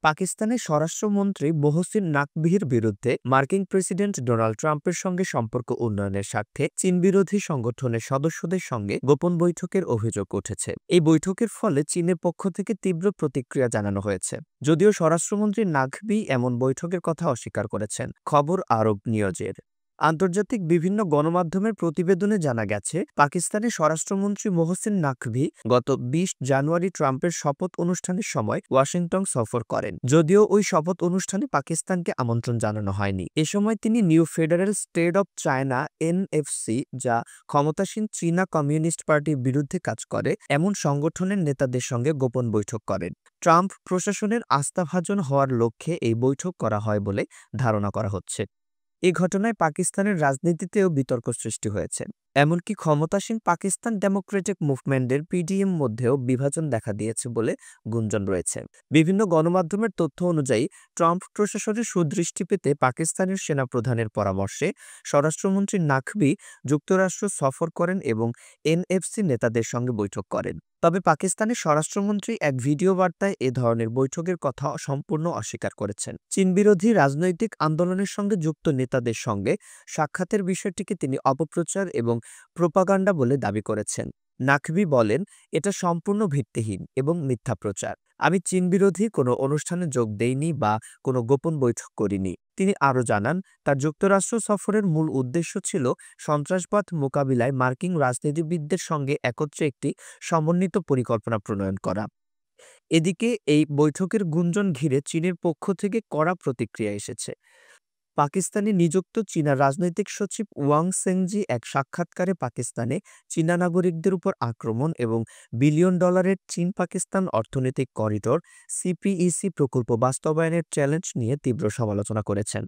পাকিস্তানের স্বরাষ্ট্রমন্ত্রী মোহসিন নাকভির বিরুদ্ধে মার্কিন প্রেসিডেন্ট ডোনাল্ড ট্রাম্পের সঙ্গে সম্পর্ক উন্নয়নের স্বার্থে চীনবিরোধী সংগঠনের সদস্যদের সঙ্গে গোপন বৈঠকের অভিযোগ উঠেছে। এই বৈঠকের ফলে চীনের পক্ষ থেকে তীব্র প্রতিক্রিয়া জানানো হয়েছে। যদিও স্বরাষ্ট্রমন্ত্রী নাকভি এমন বৈঠকের কথা অস্বীকার করেছেন। খবর আরব নিউজের। আন্তর্জাতিক বিভিন্ন গণমাধ্যমের প্রতিবেদনে জানা গেছে, পাকিস্তানের স্বরাষ্ট্রমন্ত্রী মোহসিন নাকভি গত ২০ জানুয়ারি ট্রাম্পের শপথ অনুষ্ঠানের সময় ওয়াশিংটন সফর করেন। যদিও ওই শপথ অনুষ্ঠানে পাকিস্তানকে আমন্ত্রণ জানানো হয়নি। এ সময় তিনি new federal state of China NFC, যা ক্ষমতাসীন চীনা কমিউনিস্ট পার্টির বিরুদ্ধে কাজ করে, এমন সংগঠনের নেতাদের সঙ্গে গোপন বৈঠক করেন। ট্রাম্প প্রশাসনের আস্থাভাজন হওয়ার লক্ষ্যে এই বৈঠক করা হয় বলে ধারণা করা হচ্ছে। এ ঘটনায় পাকিস্তানের রাজনীতিতেও বিতর্ক সৃষ্টি হয়েছে। এমনকি ক্ষমতাসীন পাকিস্তান ডেমোক্রেটিক মুভমেন্টের পিডিএম মধ্যেও বিভাজন দেখা দিয়েছে বলে গুঞ্জন রয়েছে। বিভিন্ন গণমাধ্যমের তথ্য অনুযায়ী ট্রাম্প প্রশাসনের সুদৃষ্টি পেতে পাকিস্তানের সেনাপ্রধানের পরামর্শে স্বরাষ্ট্রমন্ত্রী নাকভি যুক্তরাষ্ট্র সফর করেন এবং এনএফসি নেতাদের সঙ্গে বৈঠক করেন। তবে পাকিস্তানের স্বরাষ্ট্রমন্ত্রী এক ভিডিও বার্তায় এ ধরনের বৈঠকের কথা সম্পূর্ণ অস্বীকার করেছেন। চীনবিরোধী রাজনৈতিক আন্দোলনের সঙ্গে যুক্ত নেতাদের সঙ্গে সাক্ষাতের বিষয়টিকে তিনি অপপ্রচার এবং প্রোপাগান্ডা বলে দাবি করেছেন। নাকভি বলেন, এটা সম্পূর্ণ ভিত্তিহীন এবং মিথ্যা প্রচার। আমি চীনবিরোধী কোনো অনুষ্ঠানে যোগ দেইনি বা কোনো গোপন বৈঠক করিনি। তিনি আরও জানান, তার যুক্তরাষ্ট্র সফরের মূল উদ্দেশ্য ছিল সন্ত্রাসবাদ মোকাবিলায় মার্কিন রাজনীতিবিদদের সঙ্গে একত্রে একটি সমন্বিত পরিকল্পনা প্রণয়ন করা। এদিকে এই বৈঠকের গুঞ্জন ঘিরে চীনের পক্ষ থেকে কড়া প্রতিক্রিয়া এসেছে। পাকিস্তানে নিযুক্ত চীনা রাজনৈতিক সচিব ওয়াং সেংজি এক সাক্ষাৎকারে পাকিস্তানে চীনা নাগরিকদের উপর আক্রমণ এবং বিলিয়ন ডলারের চীন পাকিস্তান অর্থনৈতিক করিডোর সিপিইসি প্রকল্প বাস্তবায়নের চ্যালেঞ্জ নিয়ে তীব্র সমালোচনা করেছেন।